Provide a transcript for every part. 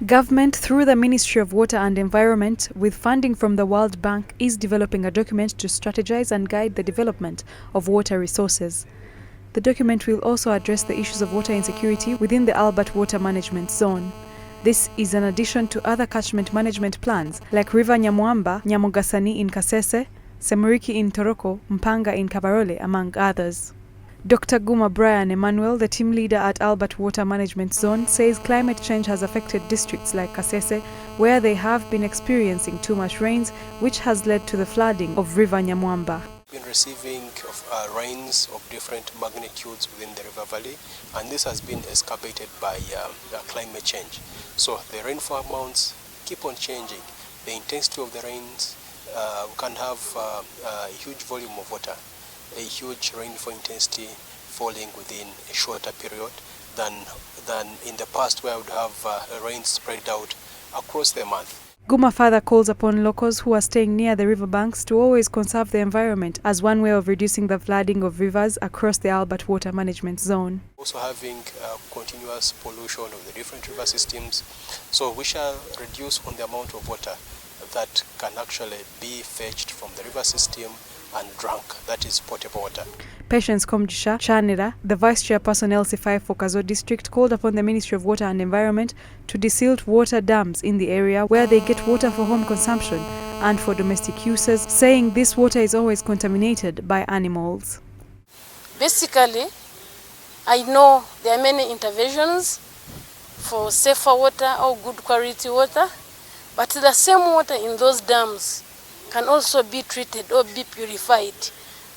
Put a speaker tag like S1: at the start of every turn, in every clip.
S1: Government, through the Ministry of Water and Environment, with funding from the World Bank, is developing a document to strategize and guide the development of water resources. The document will also address the issues of water insecurity within the Albert Water Management Zone. This is in addition to other catchment management plans like River Nyamwamba, Nyamugasani in Kasese, Semuriki in Toroko, Mpanga in Kabarole, among others. Dr. Guma Brian Emmanuel, the team leader at Albert Water Management Zone, says climate change has affected districts like Kasese, where they have been experiencing too much rains, which has led to the flooding of River Nyamwamba.
S2: We've been receiving rains of different magnitudes within the river valley, and this has been exacerbated by climate change. So the rainfall amounts keep on changing. The intensity of the rains, we can have a huge volume of water, a huge rainfall intensity falling within a shorter period than in the past, where I would have rain spread out across the month.
S1: Guma further calls upon locals who are staying near the riverbanks to always conserve the environment as one way of reducing the flooding of rivers across the Albert Water Management Zone.
S2: Also having continuous pollution of the different river systems, so we shall reduce on the amount of water that can actually be fetched from the river system and drunk, that is potable water.
S1: Patience Komjisha Chanira, the Vice Chairperson LC5 for Kazo District, called upon the Ministry of Water and Environment to desilt water dams in the area where they get water for home consumption and for domestic uses, saying this water is always contaminated by animals.
S3: Basically, I know there are many interventions for safer water or good quality water, but the same water in those dams can also be treated or be purified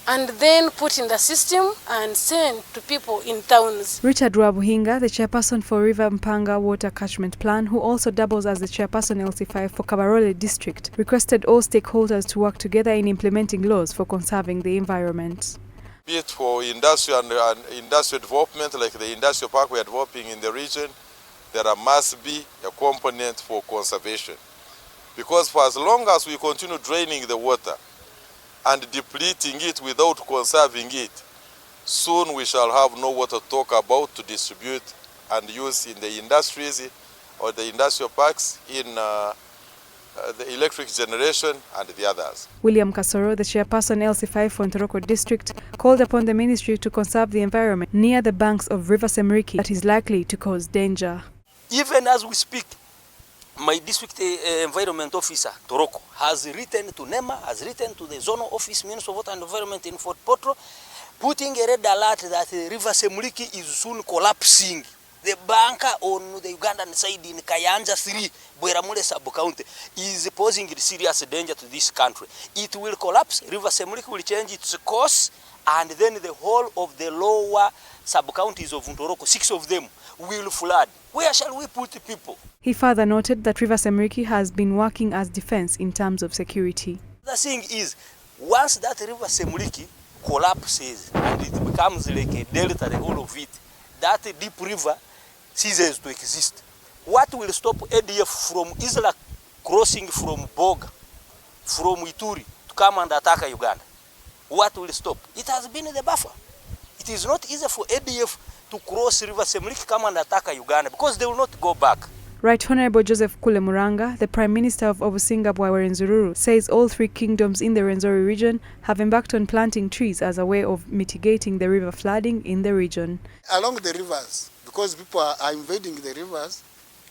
S3: and then put in the system and sent to people in towns. Richard Rwabuhinga, the chairperson for River Mpanga Water Catchment Plan, who also doubles as the chairperson LC5 for Kabarole District, requested all stakeholders to work together in implementing laws for conserving the environment.
S4: Be it for industrial development, like the industrial park we are developing in the region, there must be a component for conservation. Because for as long as we continue draining the water and depleting it without conserving it, soon we shall have no water to talk about to distribute and use in the industries or the industrial parks, in the electric generation and the others.
S1: William Kasoro, the chairperson LC5 for Ntoroko District, called upon the ministry to conserve the environment near the banks of River Semuriki that is likely to cause danger.
S5: Even as we speak, my district environment officer, Toroko, has written to NEMA, has written to the zonal office, Minister of Water and Environment in Fort Potro, putting a red alert that River Semuriki is soon collapsing. The banker on the Ugandan side in Kayanja 3, Bweramule sub-county, is posing a serious danger to this country. It will collapse, River Semuriki will change its course, and then the whole of the lower sub-counties of Ntoroko, 6 of them, will flood. Where shall we put the people?
S1: He further noted that River Semuriki has been working as defense in terms of security.
S5: The thing is, once that River Semuriki collapses and it becomes like a delta, the whole of it, that deep river ceases to exist. What will stop ADF from Isla crossing from Boga, from Ituri, to come and attack Uganda? What will stop? It has been the buffer. It is not easy for ADF to cross River Semuriki, come and attack Uganda, because they will not go back.
S1: Right Honorable Joseph Kule Muranga, the Prime Minister of Obusinga Rwenzori, says all 3 kingdoms in the Rwenzori region have embarked on planting trees as a way of mitigating the river flooding in the region.
S6: Along the rivers, because people are invading the rivers,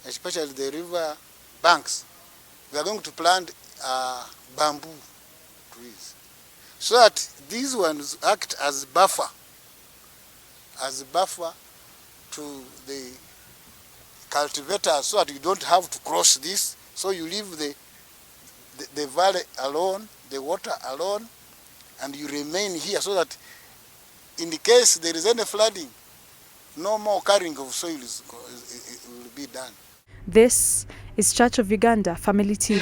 S6: especially the river banks, we are going to plant bamboo trees, so that these ones act as buffer to the cultivators, so that you don't have to cross this. So you leave the valley alone, the water alone, and you remain here, so that in the case there is any flooding, no more carrying of soils will be done.
S1: This is Church of Uganda Family TV.